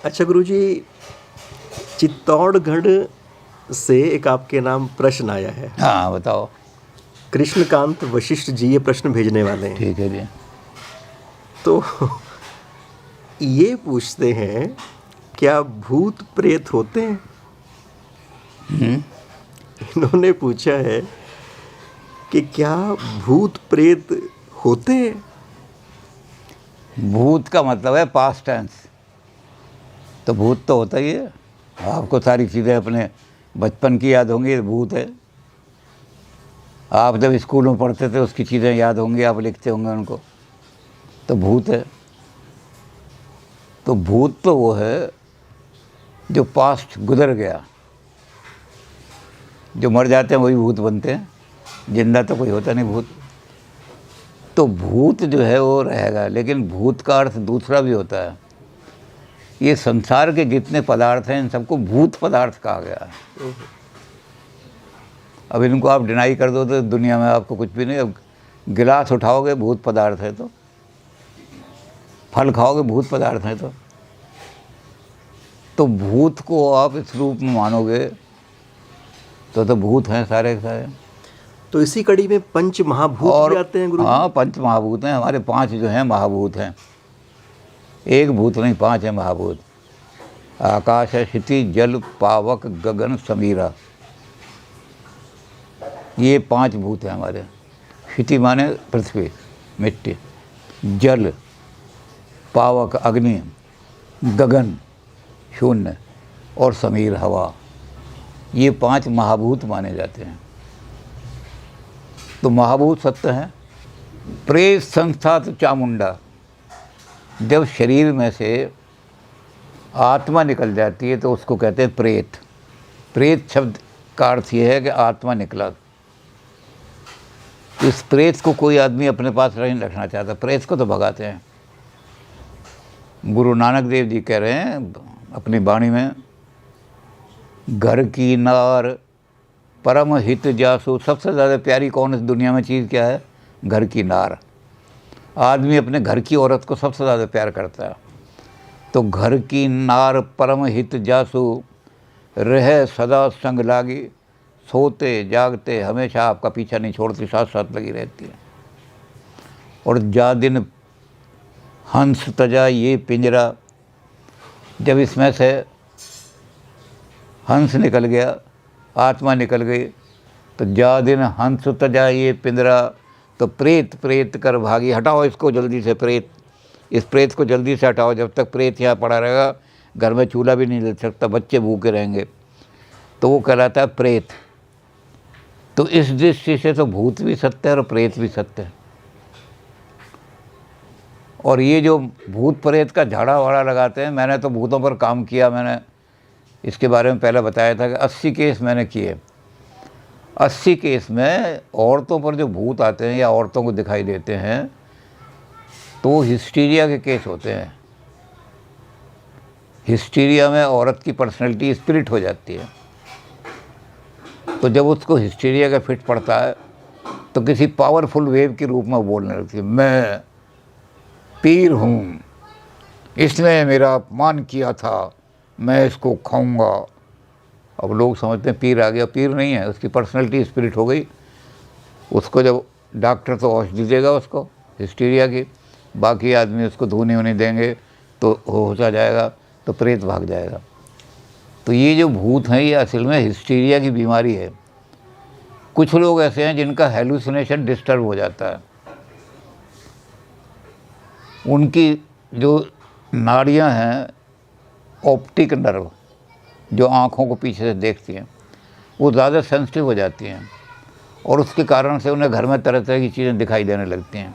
अच्छा गुरुजी, चित्तौड़गढ़ से एक आपके नाम प्रश्न आया है। हाँ बताओ। कृष्णकांत वशिष्ठ जी ये प्रश्न भेजने वाले हैं। ठीक है जी। तो ये पूछते हैं, क्या भूत प्रेत होते हैं? इन्होंने पूछा है कि क्या भूत प्रेत होते हैं? भूत का मतलब है पास्ट टेंस, तो भूत तो होता ही है। आपको सारी चीज़ें अपने बचपन की याद होंगी, भूत है। आप जब स्कूल में पढ़ते थे उसकी चीज़ें याद होंगी, आप लिखते होंगे उनको, तो भूत है। तो भूत तो वो है जो पास्ट गुजर गया। जो मर जाते हैं वही भूत बनते हैं, जिंदा तो कोई होता नहीं भूत। तो भूत जो है वो रहेगा, लेकिन भूत का अर्थ दूसरा भी होता है। ये संसार के जितने पदार्थ हैं इन सबको भूत पदार्थ कहा गया है। अब इनको आप डिनाई कर दो तो दुनिया में आपको कुछ भी नहीं। अब गिलास उठाओगे भूत पदार्थ है, तो फल खाओगे भूत पदार्थ है। तो भूत को आप इस रूप में मानोगे तो भूत हैं सारे के सारे। तो इसी कड़ी में पंच महाभूत भी आते हैं गुरु? हाँ, पंच महाभूत हैं हमारे। 5 जो हैं महाभूत हैं, एक भूत नहीं, 5 हैं महाभूत। आकाश है, क्षिति, जल, पावक, गगन, समीरा, ये 5 भूत हैं हमारे। क्षिति माने पृथ्वी मिट्टी, जल, पावक अग्नि, गगन शून्य, और समीर हवा, ये 5 महाभूत माने जाते हैं। तो महाभूत सत्य हैं। प्रेत संस्था तो चामुंडा, जब शरीर में से आत्मा निकल जाती है तो उसको कहते हैं प्रेत। प्रेत शब्द का अर्थ ये है कि आत्मा निकला। इस प्रेत को कोई आदमी अपने पास नहीं रखना चाहता, प्रेत को तो भगाते हैं। गुरु नानक देव जी कह रहे हैं अपनी वाणी में, घर की नार परम हित जासु। सबसे ज़्यादा प्यारी कौन इस दुनिया में चीज़ क्या है? घर की नार। आदमी अपने घर की औरत को सबसे ज़्यादा प्यार करता है। तो घर की नार परम हित जासु, रह सदा संग लागी, सोते जागते हमेशा आपका पीछा नहीं छोड़ती, साथ साथ लगी रहती है। और जा दिन हंस तजा ये पिंजरा, जब इसमें से हंस निकल गया, आत्मा निकल गई, तो जा दिन हंस तजा ये पिंजरा, तो प्रेत प्रेत कर भागी। हटाओ इसको जल्दी से, प्रेत, इस प्रेत को जल्दी से हटाओ। जब तक प्रेत यहाँ पड़ा रहेगा घर में चूल्हा भी नहीं ले सकता, बच्चे भूखे रहेंगे। तो वो कहलाता है प्रेत। तो इस दृष्टि से तो भूत भी सत्य है और प्रेत भी सत्य है। और ये जो भूत प्रेत का झाड़ा वाड़ा लगाते हैं, मैंने तो भूतों पर काम किया। मैंने इसके बारे में पहले बताया था कि 80 केस मैंने किए। 80 केस में औरतों पर जो भूत आते हैं या औरतों को दिखाई देते हैं तो हिस्टीरिया के केस होते हैं। हिस्टीरिया में औरत की पर्सनैलिटी स्पिरिट हो जाती है। तो जब उसको हिस्टीरिया का फिट पड़ता है तो किसी पावरफुल वेव के रूप में बोलने लगती है, मैं पीर हूँ, इसने मेरा अपमान किया था, मैं इसको खाऊंगा। अब लोग समझते हैं पीर आ गया, पीर नहीं है, उसकी पर्सनैलिटी स्पिरिट हो गई। उसको जब डॉक्टर तो औषधि देगा उसको हिस्टीरिया की, बाकी आदमी उसको धोने वोने देंगे तो हो जाएगा, तो प्रेत भाग जाएगा। तो ये जो भूत हैं ये असल में हिस्टीरिया की बीमारी है। कुछ लोग ऐसे हैं जिनका हेलुसिनेशन डिस्टर्ब हो जाता है। उनकी जो नाड़ियाँ हैं, ऑप्टिक नर्व जो आँखों को पीछे से देखती हैं, वो ज़्यादा सेंसिटिव हो जाती हैं और उसके कारण से उन्हें घर में तरह तरह की चीज़ें दिखाई देने लगती हैं।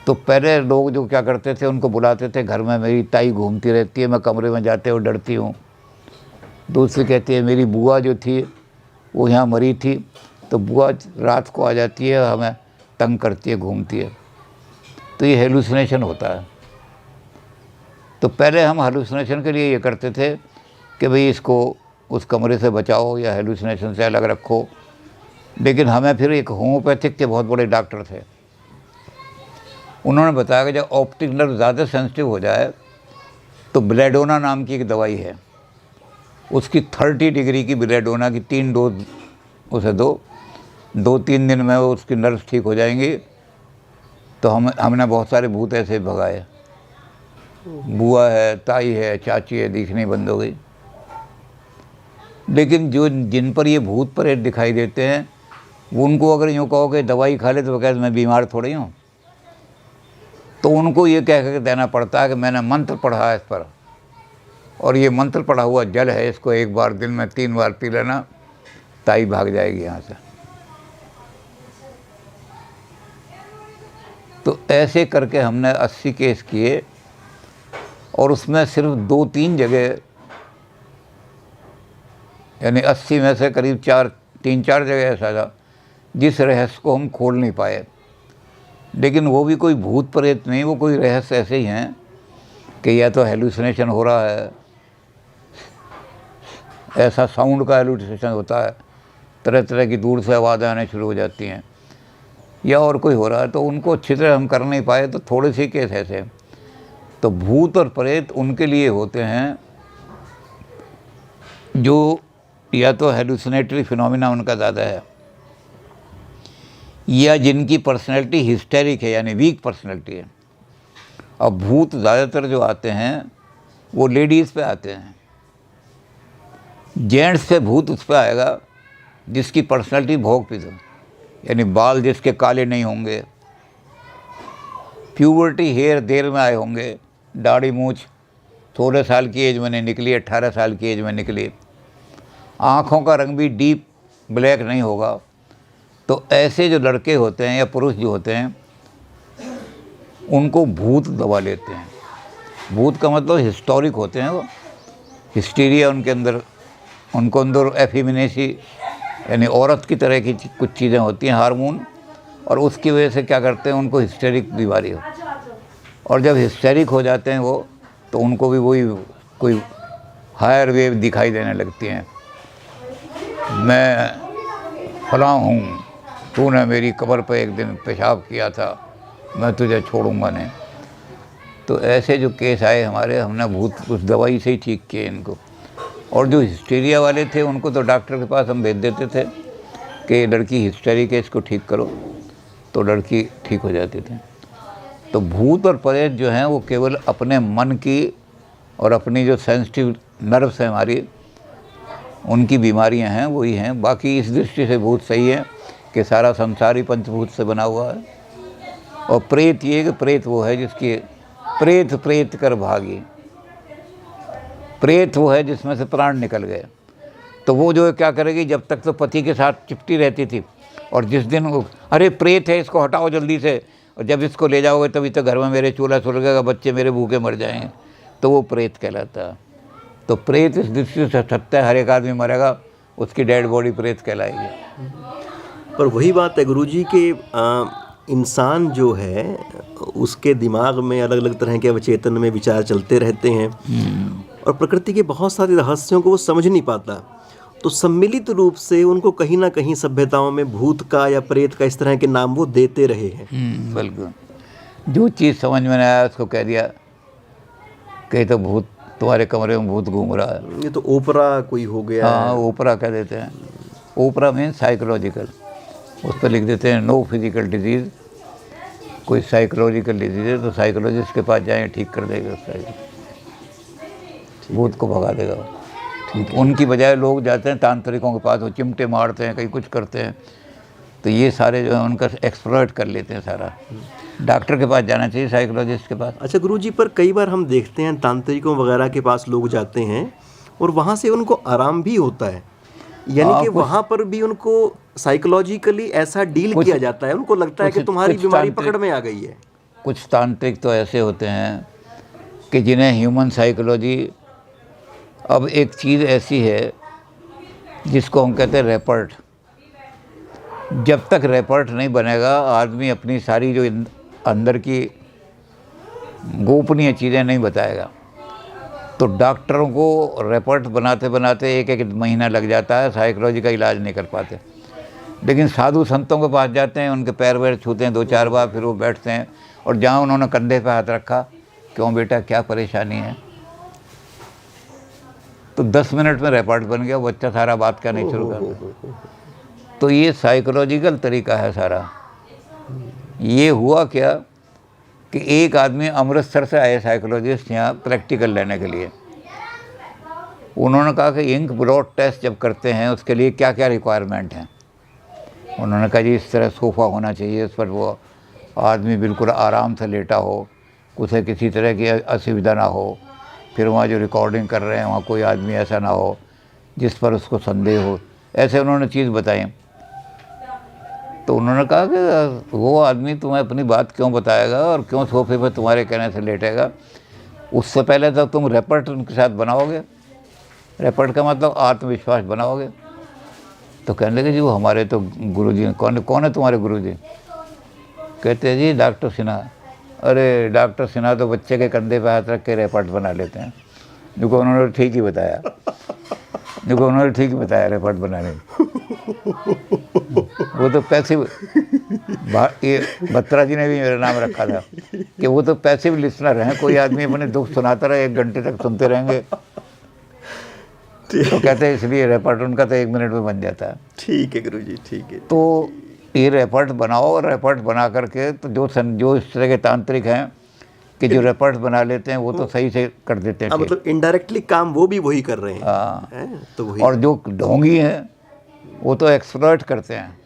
तो पहले लोग जो क्या करते थे, उनको बुलाते थे, घर में मेरी ताई घूमती रहती है, मैं कमरे में जाते हुए डरती हूँ। दूसरी कहती है मेरी बुआ जो थी वो यहाँ मरी थी, तो बुआ रात को आ जाती है, हमें तंग करती है, घूमती है। तो ये हेलुसिनेशन होता है। तो पहले हम हेलुसिनेशन के लिए ये करते थे कि भाई इसको उस कमरे से बचाओ या हेलुसिनेशन से अलग रखो। लेकिन हमें फिर एक होम्योपैथिक के बहुत बड़े डॉक्टर थे, उन्होंने बताया कि जब ऑप्टिक नर्व ज़्यादा सेंसिटिव हो जाए तो बेलेडोना नाम की एक दवाई है, उसकी 30 डिग्री की बेलेडोना की 3 डोज उसे दो, 2-3 दिन में वो उसकी नर्व्स ठीक हो जाएंगी। तो हमने बहुत सारे भूत ऐसे भगाए। बुआ है, ताई है, चाची है, दिखनी बंद हो गई। लेकिन जिन पर ये भूत प्रेत दिखाई देते हैं, वो उनको अगर यूँ कहो कि दवाई खा ले तो वो कहते मैं बीमार थोड़ी हूँ। तो उनको ये कह कर देना पड़ता है कि मैंने मंत्र पढ़ा है इस पर, और ये मंत्र पढ़ा हुआ जल है, इसको एक बार दिन में 3 बार पी लेना, ताई भाग जाएगी यहाँ से। तो ऐसे करके हमने 80 केस किए, और उसमें सिर्फ 2-3 जगह, यानी 80 में से करीब 3-4 जगह ऐसा था जिस रहस्य को हम खोल नहीं पाए। लेकिन वो भी कोई भूत प्रेत नहीं, वो कोई रहस्य ऐसे ही हैं कि या तो हेलुसिनेशन हो रहा है, ऐसा साउंड का हेलुसिनेशन होता है, तरह तरह की दूर से आवाज़ें आने शुरू हो जाती हैं, या और कोई हो रहा है। तो उनको अच्छी तरह हम कर नहीं पाए। तो थोड़े से केस ऐसे हैं। तो भूत और प्रेत उनके लिए होते हैं जो या तो हेलुसिनेटरी फिनोमिना उनका ज़्यादा है, या जिनकी पर्सनैलिटी हिस्टेरिक है, यानी वीक पर्सनैलिटी है। अब भूत ज़्यादातर जो आते हैं वो लेडीज़ पे आते हैं। जेंट्स पे भूत उस पर आएगा जिसकी पर्सनैलिटी भोगपित हो, यानी बाल जिसके काले नहीं होंगे, प्यूबर्टी हेयर देर में आए होंगे, दाढ़ी मूछ 16 साल की एज में नहीं निकली, 18 साल की एज में निकली, आँखों का रंग भी डीप ब्लैक नहीं होगा। तो ऐसे जो लड़के होते हैं या पुरुष जो होते हैं, उनको भूत दबा लेते हैं। भूत का मतलब हिस्टोरिक होते हैं, वो हिस्टीरिया उनके अंदर, उनको अंदर एफिमिनेसी यानी औरत की तरह की कुछ चीज़ें होती हैं, हार्मोन, और उसकी वजह से क्या करते हैं, उनको हिस्टेरिक बीमारी हो। और जब हिस्टेरिक हो जाते हैं वो, तो उनको भी वही कोई हायर वेव दिखाई देने लगती हैं। मैं फलां हूँ, तूने मेरी कब्र पर एक दिन पेशाब किया था, मैं तुझे छोड़ूंगा नहीं। तो ऐसे जो केस आए हमारे, हमने भूत उस दवाई से ही ठीक किए इनको। और जो हिस्टीरिया वाले थे उनको तो डॉक्टर के पास हम भेज देते थे कि लड़की हिस्टेरिक है, इसको ठीक करो, तो लड़की ठीक हो जाती थी। तो भूत और प्रेत जो हैं वो केवल अपने मन की और अपनी जो सेंसिटिव नर्व्स हैं हमारी, उनकी बीमारियां हैं, वही हैं। बाकी इस दृष्टि से भूत सही है कि सारा संसार ही पंचभूत से बना हुआ है। और प्रेत ये कि प्रेत वो है जिसकी प्रेत प्रेत कर भागी, प्रेत वो है जिसमें से प्राण निकल गए। तो वो जो है क्या करेगी, जब तक तो पति के साथ चिपटी रहती थी, और जिस दिन वो अरे प्रेत है इसको हटाओ जल्दी से, और जब इसको ले जाओगे तभी तो घर में मेरे चूल्हा सुलगेगा, बच्चे मेरे भूखे मर जाएंगे, तो वो प्रेत कहलाता है। तो प्रेत इस दृष्टि से सत्य है, हर एक आदमी मरेगा, उसकी डेड बॉडी प्रेत कहलाएगी। पर वही बात है गुरुजी कि इंसान जो है उसके दिमाग में अलग अलग तरह के अवचेतन में विचार चलते रहते हैं, और प्रकृति के बहुत सारे रहस्यों को वो समझ नहीं पाता। तो सम्मिलित रूप से उनको कहीं ना कहीं सभ्यताओं में भूत का या प्रेत का इस तरह के नाम वो देते रहे हैं। बिल्कुल, जो चीज़ समझ में नहीं आया उसको कह दिया कि तो भूत तुम्हारे कमरे में भूत घूम रहा है। ये तो ओपरा कोई हो गया। हाँ, ओपरा कह देते हैं। ओपरा मीन साइकोलॉजिकल, उस पर लिख देते हैं नो फिजिकल डिजीज़, कोई साइकोलॉजिकल डिजीज़ है तो साइकोलॉजिस्ट के पास जाएं, ठीक कर देगा, भूत को भगा देगा। ठीक, उनकी बजाय लोग जाते हैं तांत्रिकों के पास, वो चिमटे मारते हैं, कहीं कुछ करते हैं। तो ये सारे जो है उनका एक्सप्लॉइट कर लेते हैं सारा। डॉक्टर के पास जाना चाहिए, साइकोलॉजिस्ट के पास। अच्छा गुरुजी, पर कई बार हम देखते हैं तांत्रिकों वगैरह के पास लोग जाते हैं और वहाँ से उनको आराम भी होता है, यानी कि वहाँ पर भी उनको साइकोलॉजिकली ऐसा डील किया जाता है, उनको लगता है कि तुम्हारी बीमारी पकड़ में आ गई है। कुछ तांत्रिक तो ऐसे होते हैं कि जिन्हें ह्यूमन साइकोलॉजी, अब एक चीज़ ऐसी है जिसको हम कहते हैं रेपर्ट। जब तक रेपर्ट नहीं बनेगा, आदमी अपनी सारी जो अंदर की गोपनीय चीज़ें नहीं बताएगा। तो डॉक्टरों को रेपर्ट बनाते बनाते एक एक महीना लग जाता है, साइकोलॉजी का इलाज नहीं कर पाते। लेकिन साधु संतों के पास जाते हैं, उनके पैर वैर छूते हैं 2-4 बार, फिर वो बैठते हैं, और जहाँ उन्होंने कंधे पे हाथ रखा, क्यों बेटा क्या परेशानी है, तो 10 मिनट में रेपर्ट बन गया, बच्चा सारा बात करनी शुरू कर दिया। तो ये साइकोलॉजिकल तरीका है सारा। ये हुआ क्या कि एक आदमी अमृतसर से आए साइकोलॉजिस्ट यहाँ प्रैक्टिकल लेने के लिए। उन्होंने कहा कि इंक ब्लॉट टेस्ट जब करते हैं उसके लिए क्या क्या रिक्वायरमेंट हैं। उन्होंने कहा जी इस तरह सोफ़ा होना चाहिए, उस पर वो आदमी बिल्कुल आराम से लेटा हो, उसे किसी तरह की असुविधा ना हो, फिर वहाँ जो रिकॉर्डिंग कर रहे हैं वहाँ कोई आदमी ऐसा ना हो जिस पर उसको संदेह हो। ऐसे उन्होंने चीज़ बताई। तो उन्होंने कहा कि वो आदमी तुम्हें अपनी बात क्यों बताएगा और क्यों सोफे पर तुम्हारे कहने से लेटेगा, उससे पहले तो तुम रेपर्ट उनके साथ बनाओगे। रेपर्ट का मतलब आत्मविश्वास बनाओगे। तो कहने लगे जी वो हमारे तो गुरुजी हैं। कौन है तुम्हारे गुरुजी? कहते हैं जी डॉक्टर सिन्हा। अरे डॉक्टर सिन्हा तो बच्चे के कंधे पे हाथ रख के रेपर्ट बना लेते हैं। देखो उन्होंने ठीक ही बताया, रेपर्ट बनाने। वो तो पैसिव, ये बत्रा जी ने भी मेरा नाम रखा था कि वो तो पैसिव लिसनर हैं। कोई आदमी अपने दुख सुनाता रहे 1 घंटे तक सुनते रहेंगे। तो कहते हैं इसलिए रेपर्ट उनका तो 1 मिनट में बन जाता है। ठीक है गुरुजी, ठीक है। तो ये रेपर्ट बनाओ, और रेपर्ट बना करके तो जो इस तरह के तांत्रिक हैं कि जो रेपर्ट बना लेते हैं वो तो सही से कर देते हैं। मतलब इनडायरेक्टली काम वो भी वही कर रहे हैं। हाँ। हैं? तो वही। और जो ढोंगी हैं वो तो एक्सप्लॉइट करते हैं।